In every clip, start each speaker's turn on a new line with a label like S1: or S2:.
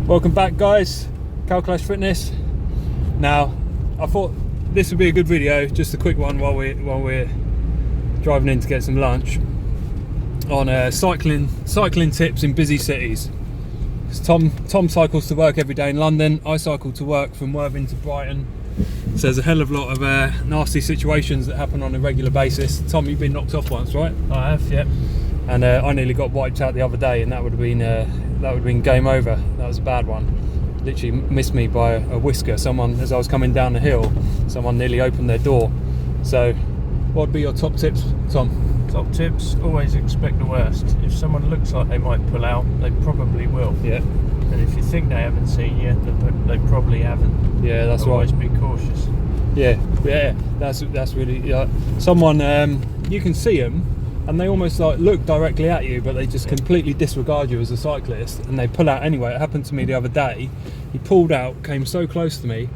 S1: Welcome back, guys. Kalclash Fitness. Now, I thought this would be a good video, just a quick one while we're driving in to get some lunch, on cycling tips in busy cities. Tom cycles to work every day in London. I cycle to work from Worthing to Brighton. So there's a hell of a lot of nasty situations that happen on a regular basis. Tom, you've been knocked off once, right?
S2: I have, yeah.
S1: And I nearly got wiped out the other day, and that would have been game over. That was a bad one. Literally missed me by a whisker. Someone, as I was coming down the hill, someone nearly opened their door. So, what would be your top tips, Tom?
S2: Top tips: always expect the worst. If someone looks like they might pull out, they probably will.
S1: Yeah.
S2: And if you think they haven't seen you, they probably haven't.
S1: Yeah, that's
S2: always
S1: right.
S2: Be cautious.
S1: Yeah. That's really. Someone, you can see them, and they almost like look directly at you, but they just completely disregard you as a cyclist, and they pull out anyway. It happened to me the other day. He pulled out, came so close to me,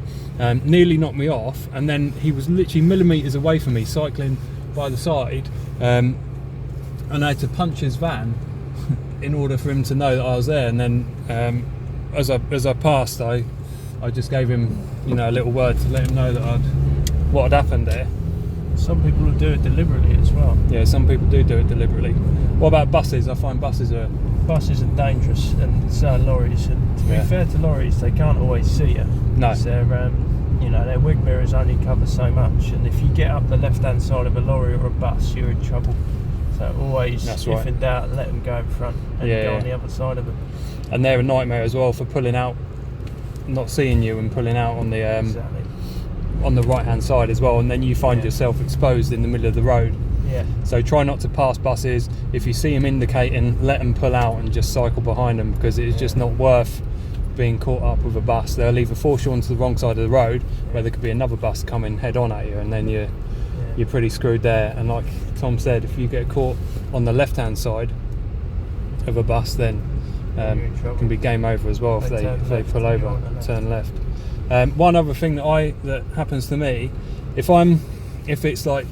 S1: nearly knocked me off, and then he was literally millimetres away from me, cycling by the side, and I had to punch his van in order for him to know that I was there. And then as I passed, I just gave him, a little word to let him know that what had happened there.
S2: Some people will do it deliberately as well.
S1: Yeah, some people do it deliberately. What about buses? I find buses are
S2: dangerous, and so are lorries. And to be fair to lorries, they can't always see you.
S1: No.
S2: Their wing mirrors only cover so much, and if you get up the left-hand side of a lorry or a bus, you're in trouble. So always, if in doubt, let them go in front and go on the other side of them.
S1: And they're a nightmare as well for pulling out, not seeing you and pulling out on the
S2: exactly.
S1: on the right hand side as well, and then you find yourself exposed in the middle of the road.
S2: Yeah.
S1: So try not to pass buses. If you see them indicating, let them pull out and just cycle behind them, because it's just not worth being caught up with a bus. They'll either force you onto the wrong side of the road, where there could be another bus coming head on at you, and then you're pretty screwed there. And like Tom said, if you get caught on the left hand side of a bus, then it can be game over as well if they pull over and turn left. One other thing that happens to me, if it's like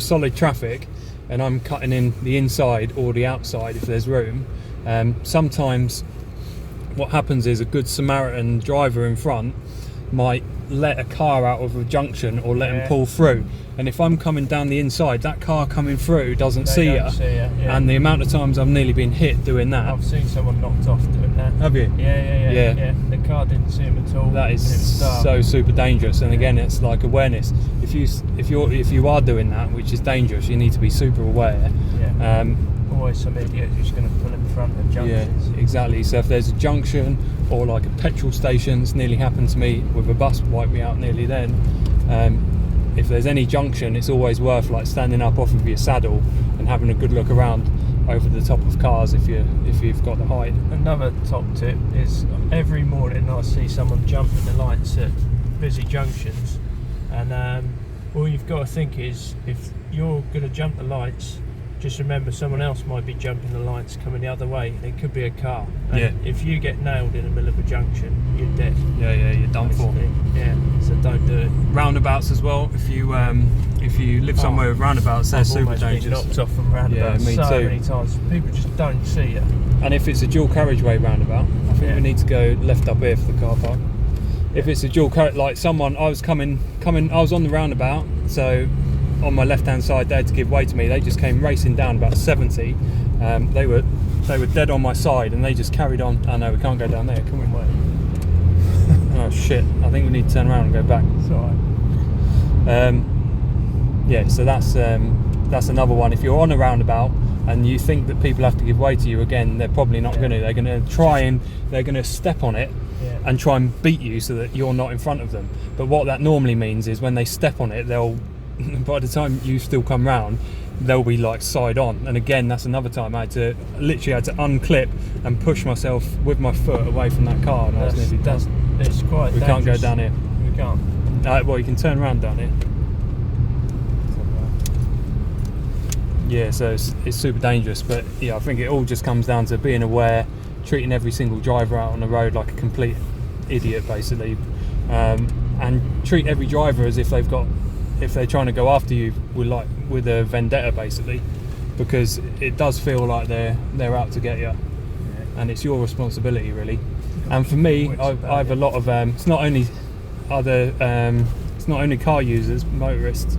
S1: solid traffic and I'm cutting in the inside or the outside if there's room, sometimes what happens is a good Samaritan driver in front might let a car out of a junction or let him pull through, and if I'm coming down the inside, that car coming through doesn't see you. And the amount of times I've nearly been hit doing that.
S2: I've seen someone knocked off doing that.
S1: Have you?
S2: Yeah. The car didn't see him at all.
S1: That is so super dangerous. And again, it's like awareness. If you are doing that, which is dangerous, you need to be super aware.
S2: Always some idiot who's going to pull in front of junctions.
S1: Yeah, exactly. So if there's a junction or like a petrol station, it's nearly happened to me with a bus, wiped me out nearly then. If there's any junction, it's always worth like standing up off of your saddle and having a good look around over the top of cars if you've got the height.
S2: Another top tip is every morning I see someone jumping the lights at busy junctions, and all you've got to think is, if you're going to jump the lights, just remember someone else might be jumping the lights coming the other way. It could be a car. And if you get nailed in the middle of a junction, you're dead.
S1: You're done for.
S2: Yeah, so don't do it.
S1: Roundabouts as well. If you live somewhere with roundabouts, they're super dangerous.
S2: Been knocked off from roundabouts so many times. People just don't see you.
S1: And if it's a dual carriageway roundabout, I think we need to go left up here for the car park. If it's a dual like someone, I was on the roundabout, so on my left hand side they had to give way to me. They just came racing down about 70. They were dead on my side, and they just carried on. Oh no, we can't go down there, can we? Oh shit, I think we need to turn around and go back.
S2: It's alright.
S1: So that's another one. If you're on a roundabout and you think that people have to give way to you, again, they're probably not going to. They're going to try and they're going to step on it and try and beat you so that you're not in front of them. But what that normally means is when they step on it, by the time you still come round, they'll be like side on. And again, that's another time I had to unclip and push myself with my foot away from that car, and I was nearly done.
S2: It's quite dangerous.
S1: Can't go down here.
S2: We can't.
S1: Well, you can turn around down here. Yeah, so it's super dangerous. But I think it all just comes down to being aware, treating every single driver out on the road like a complete idiot, basically, and treat every driver as if they're trying to go after you with a vendetta, basically, because it does feel like they're out to get you, and it's your responsibility, really. And for me,
S2: Which
S1: I have a lot of it's not only it's not only car users, motorists,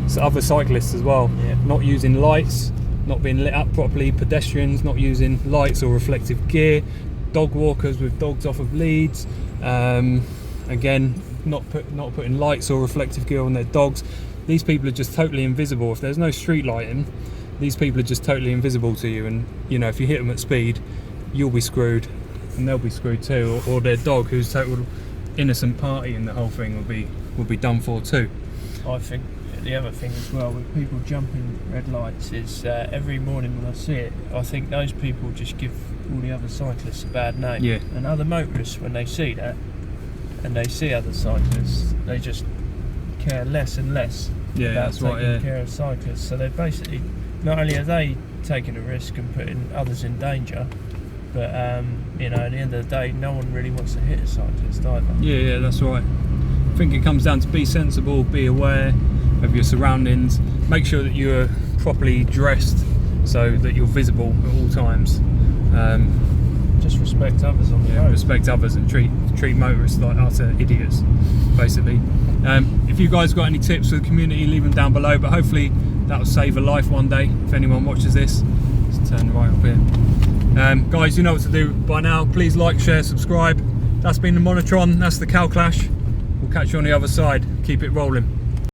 S1: it's other cyclists as well.
S2: Yeah.
S1: Not using lights, not being lit up properly, pedestrians not using lights or reflective gear, dog walkers with dogs off of leads, again not putting lights or reflective gear on their dogs. These people are just totally invisible. If there's no street lighting, these people are just totally invisible to you, and you know, if you hit them at speed, you'll be screwed and they'll be screwed too, or their dog, who's total innocent party in the whole thing, will be done for too.
S2: I think the other thing as well with people jumping red lights is every morning when I see it, I think those people just give all the other cyclists a bad name.
S1: Yeah.
S2: And other motorists, when they see that and they see other cyclists, they just care less and less
S1: Yeah,
S2: about
S1: that's
S2: taking
S1: right. Yeah.
S2: care of cyclists. So they're basically, not only are they taking a risk and putting others in danger, but you know, at the end of the day, no one really wants to hit a cyclist either.
S1: Yeah, that's right. I think it comes down to be sensible, be aware of your surroundings, make sure that you're properly dressed so that you're visible at all times.
S2: Just respect others on the road.
S1: Respect others and treat motorists like utter idiots, basically. If you guys got any tips for the community, leave them down below, but hopefully that'll save a life one day if anyone watches this. Let's turn right up here. Guys, you know what to do by now. Please like, share, subscribe. That's been the Monatron, that's the Kalclash. We'll catch you on the other side. Keep it rolling.